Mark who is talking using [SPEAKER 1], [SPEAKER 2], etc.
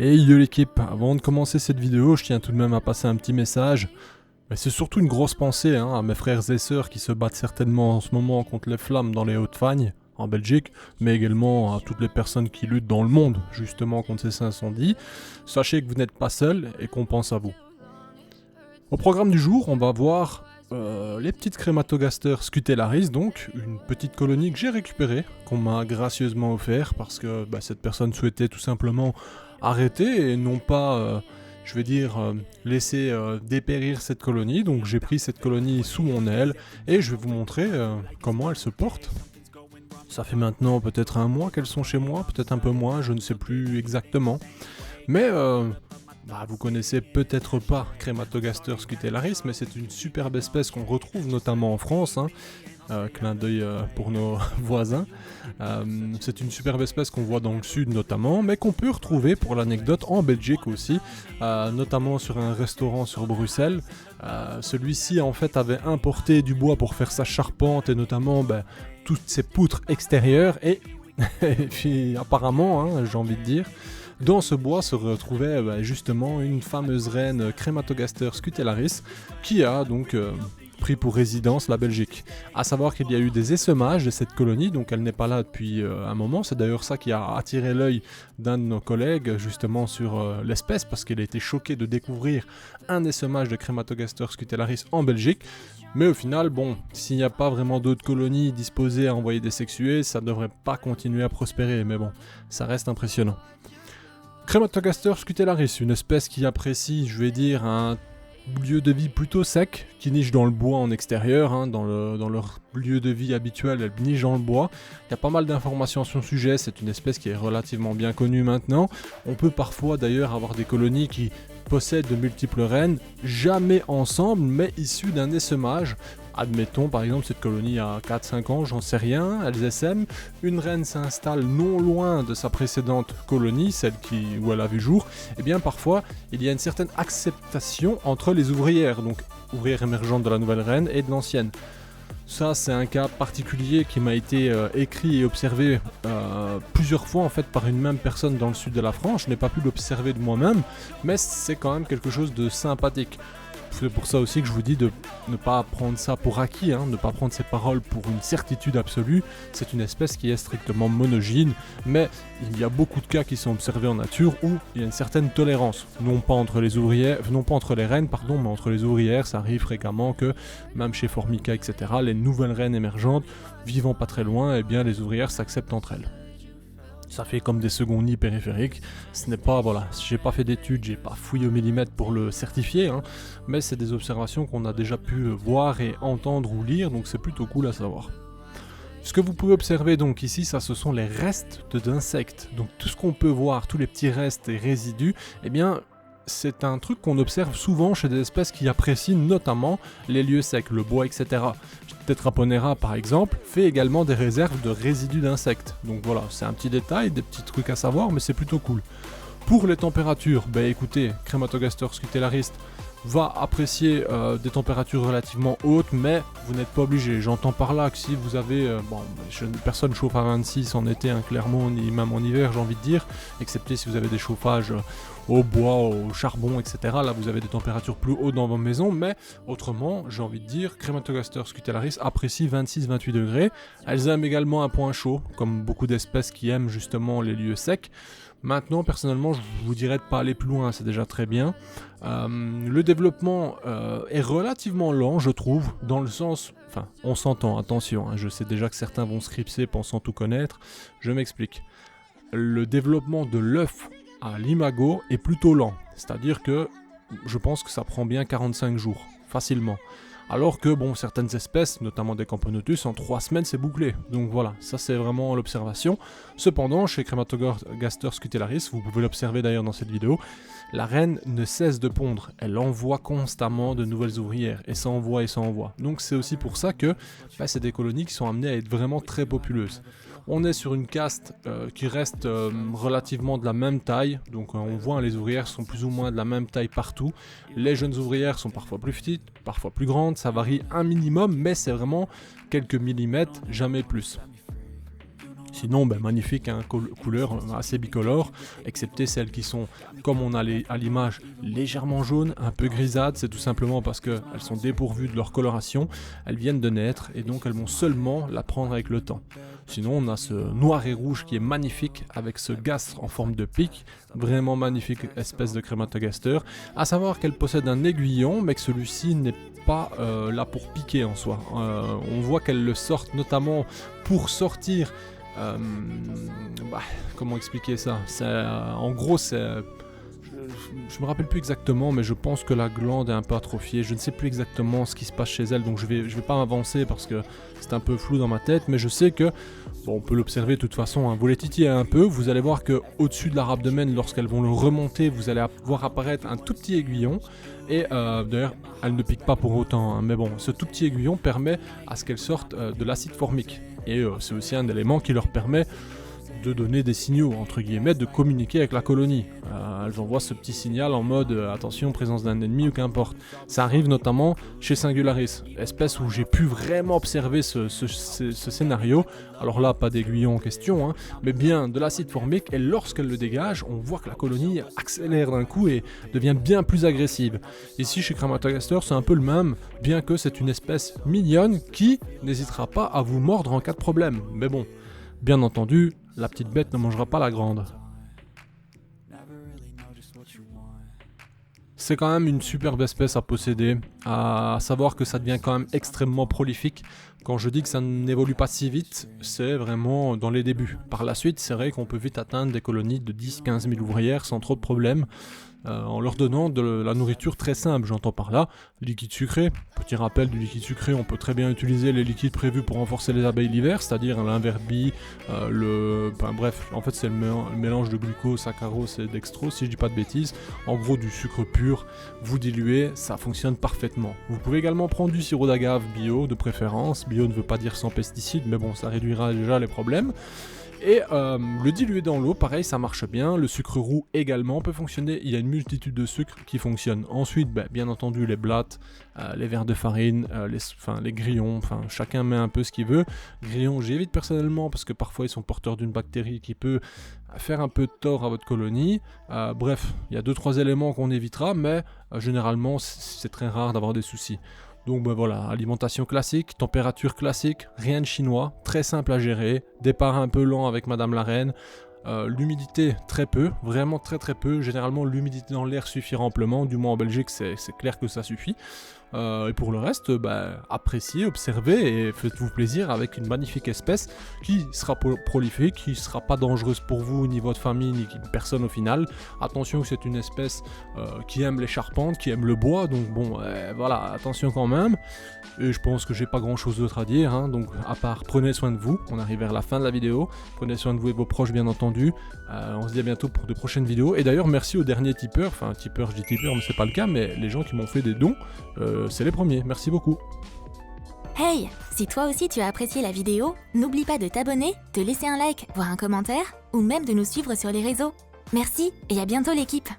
[SPEAKER 1] Et yo l'équipe, avant de commencer cette vidéo, je tiens tout de même à passer un petit message. Mais c'est surtout une grosse pensée à mes frères et sœurs qui se battent certainement en ce moment contre les flammes dans les Hauts-de-Fagne, en Belgique, mais également à toutes les personnes qui luttent dans le monde, justement contre ces incendies. Sachez que vous n'êtes pas seuls et qu'on pense à vous. Au programme du jour, on va voir les petites crématogasters Scutellaris, donc une petite colonie que j'ai récupérée, qu'on m'a gracieusement offert parce que cette personne souhaitait tout simplement arrêter et non pas, laisser dépérir cette colonie. Donc j'ai pris cette colonie sous mon aile et je vais vous montrer comment elle se porte. Ça fait maintenant peut-être un mois qu'elles sont chez moi, peut-être un peu moins, je ne sais plus exactement. Mais vous connaissez peut-être pas Crématogaster scutellaris, mais c'est une superbe espèce qu'on retrouve notamment en France. Clin d'œil pour nos voisins. C'est une superbe espèce qu'on voit dans le sud notamment, mais qu'on peut retrouver pour l'anecdote en Belgique aussi, notamment sur un restaurant sur Bruxelles. Celui-ci en fait avait importé du bois pour faire sa charpente et notamment toutes ses poutres extérieures et puis apparemment, j'ai envie de dire, dans ce bois se retrouvait justement une fameuse reine Crématogaster scutellaris qui a donc pris pour résidence la Belgique. A savoir qu'il y a eu des essaimages de cette colonie, donc elle n'est pas là depuis un moment. C'est d'ailleurs ça qui a attiré l'œil d'un de nos collègues justement sur l'espèce, parce qu'il a été choqué de découvrir un essaimage de Crématogaster scutellaris en Belgique. Mais au final, s'il n'y a pas vraiment d'autres colonies disposées à envoyer des sexués, ça ne devrait pas continuer à prospérer, mais bon, ça reste impressionnant. Crématogaster scutellaris, une espèce qui apprécie, un lieu de vie plutôt sec, qui niche dans le bois en extérieur, dans leur lieu de vie habituel, elle niche dans le bois. Il y a pas mal d'informations sur le sujet, c'est une espèce qui est relativement bien connue maintenant. On peut parfois d'ailleurs avoir des colonies qui possèdent de multiples reines, jamais ensemble, mais issues d'un essaimage. Admettons par exemple cette colonie a 4-5 ans, j'en sais rien, elles essaiment, une reine s'installe non loin de sa précédente colonie, celle où elle a vu jour, et bien parfois il y a une certaine acceptation entre les ouvrières, donc ouvrières émergentes de la nouvelle reine et de l'ancienne. Ça c'est un cas particulier qui m'a été écrit et observé plusieurs fois en fait par une même personne dans le sud de la France. Je n'ai pas pu l'observer de moi-même, mais c'est quand même quelque chose de sympathique. C'est pour ça aussi que je vous dis de ne pas prendre ça pour acquis, ne pas prendre ces paroles pour une certitude absolue. C'est une espèce qui est strictement monogyne, mais il y a beaucoup de cas qui sont observés en nature où il y a une certaine tolérance. Non pas entre les reines, mais entre les ouvrières. Ça arrive fréquemment que, même chez Formica, etc., les nouvelles reines émergentes, vivant pas très loin, les ouvrières s'acceptent entre elles. Ça fait comme des seconds nids périphériques. Ce n'est pas, j'ai pas fait d'études, j'ai pas fouillé au millimètre pour le certifier, mais c'est des observations qu'on a déjà pu voir et entendre ou lire, donc c'est plutôt cool à savoir. Ce que vous pouvez observer donc ici, ce sont les restes d'insectes. Donc tout ce qu'on peut voir, tous les petits restes et résidus, c'est un truc qu'on observe souvent chez des espèces qui apprécient notamment les lieux secs, le bois, etc. Tetraponera par exemple fait également des réserves de résidus d'insectes. Donc voilà, c'est un petit détail, des petits trucs à savoir, mais c'est plutôt cool. Pour les températures, écoutez, Crématogaster scutellaris va apprécier des températures relativement hautes, mais vous n'êtes pas obligé. J'entends par là que si vous avez... personne chauffe à 26 en été, clairement, ni même en hiver, j'ai envie de dire, excepté si vous avez des chauffages au bois, au charbon, etc. Là, vous avez des températures plus hautes dans vos maisons, mais autrement, j'ai envie de dire, Crématogaster scutellaris apprécie 26-28 degrés. Elles aiment également un point chaud, comme beaucoup d'espèces qui aiment justement les lieux secs. Maintenant, personnellement, je vous dirais de pas aller plus loin, c'est déjà très bien. Le développement est relativement lent, je trouve, dans le sens... on s'entend, attention, je sais déjà que certains vont scripser pensant tout connaître. Je m'explique. Le développement de l'œuf à l'imago est plutôt lent. C'est-à-dire que je pense que ça prend bien 45 jours, facilement. Alors que certaines espèces, notamment des Camponotus, en 3 semaines c'est bouclé. Donc voilà, ça c'est vraiment l'observation. Cependant, chez Crématogaster scutellaris, vous pouvez l'observer d'ailleurs dans cette vidéo, la reine ne cesse de pondre. Elle envoie constamment de nouvelles ouvrières, et ça envoie et ça envoie. Donc c'est aussi pour ça que c'est des colonies qui sont amenées à être vraiment très populeuses. On est sur une caste qui reste relativement de la même taille, donc on voit les ouvrières sont plus ou moins de la même taille partout. Les jeunes ouvrières sont parfois plus petites, parfois plus grandes, ça varie un minimum, mais c'est vraiment quelques millimètres, jamais plus. Sinon, magnifique, hein, couleur assez bicolore, excepté celles qui sont, comme on a à l'image, légèrement jaunes, un peu grisâtres. C'est tout simplement parce qu'elles sont dépourvues de leur coloration, elles viennent de naître et donc elles vont seulement la prendre avec le temps. Sinon, on a ce noir et rouge qui est magnifique avec ce gastre en forme de pic, vraiment magnifique espèce de Crématogaster. À savoir qu'elle possède un aiguillon, mais que celui-ci n'est pas là pour piquer en soi. On voit qu'elle le sort notamment pour sortir. Comment expliquer ça? En gros, je me rappelle plus exactement, mais je pense que la glande est un peu atrophiée. Je ne sais plus exactement ce qui se passe chez elle, donc je vais pas m'avancer parce que c'est un peu flou dans ma tête, mais je sais que, on peut l'observer de toute façon, hein, vous les titillez un peu, vous allez voir que au-dessus de leur abdomen, lorsqu'elles vont le remonter, vous allez voir apparaître un tout petit aiguillon, et d'ailleurs, elles ne piquent pas pour autant, hein, mais bon, ce tout petit aiguillon permet à ce qu'elles sortent de l'acide formique, et c'est aussi un élément qui leur permet de donner des signaux, entre guillemets, de communiquer avec la colonie. Elles envoient ce petit signal en mode attention, présence d'un ennemi ou qu'importe. Ça arrive notamment chez Singularis, espèce où j'ai pu vraiment observer ce scénario. Alors là, pas d'aiguillon en question, hein, mais bien de l'acide formique, et lorsqu'elle le dégage, on voit que la colonie accélère d'un coup et devient bien plus agressive. Ici, chez Crématogaster, c'est un peu le même, bien que c'est une espèce mignonne qui n'hésitera pas à vous mordre en cas de problème. Mais bon, bien entendu, la petite bête ne mangera pas la grande. C'est quand même une superbe espèce à posséder, à savoir que ça devient quand même extrêmement prolifique. Quand je dis que ça n'évolue pas si vite, c'est vraiment dans les débuts. Par la suite, c'est vrai qu'on peut vite atteindre des colonies de 10-15 000 ouvrières sans trop de problèmes, en leur donnant de la nourriture très simple, j'entends par là, liquide sucré. Petit rappel du liquide sucré, on peut très bien utiliser les liquides prévus pour renforcer les abeilles l'hiver, c'est-à-dire l'inverbi, bref, en fait c'est le mélange de glucose, saccharose et dextrose, si je dis pas de bêtises. En gros, du sucre pur, vous diluez, ça fonctionne parfaitement. Vous pouvez également prendre du sirop d'agave bio, de préférence. Bio ne veut pas dire sans pesticides, mais bon, ça réduira déjà les problèmes. Et le diluer dans l'eau, pareil, ça marche bien. Le sucre roux également peut fonctionner. Il y a une multitude de sucres qui fonctionnent. Ensuite, bien entendu, les blattes, les verres de farine, les grillons, chacun met un peu ce qu'il veut. Grillons, j'évite personnellement parce que parfois ils sont porteurs d'une bactérie qui peut faire un peu de tort à votre colonie. Bref, il y a 2-3 éléments qu'on évitera, mais généralement, c'est très rare d'avoir des soucis. Donc voilà, alimentation classique, température classique, rien de chinois, très simple à gérer, départ un peu lent avec Madame la Reine, l'humidité très peu, vraiment très très peu, généralement l'humidité dans l'air suffit amplement, du moins en Belgique c'est clair que ça suffit. Et pour le reste, appréciez, observez et faites-vous plaisir avec une magnifique espèce qui sera prolifique, qui ne sera pas dangereuse pour vous, ni votre famille, ni personne au final. Attention que c'est une espèce qui aime les charpentes, qui aime le bois, donc voilà, attention quand même. Et je pense que j'ai pas grand chose d'autre à dire, hein, donc à part prenez soin de vous, on arrive vers la fin de la vidéo, prenez soin de vous et vos proches bien entendu, on se dit à bientôt pour de prochaines vidéos, et d'ailleurs merci aux derniers tipeurs, je dis tipeurs mais c'est pas le cas, mais les gens qui m'ont fait des dons, c'est les premiers, merci beaucoup.
[SPEAKER 2] Hey, si toi aussi tu as apprécié la vidéo, n'oublie pas de t'abonner, de laisser un like, voire un commentaire, ou même de nous suivre sur les réseaux. Merci et à bientôt l'équipe.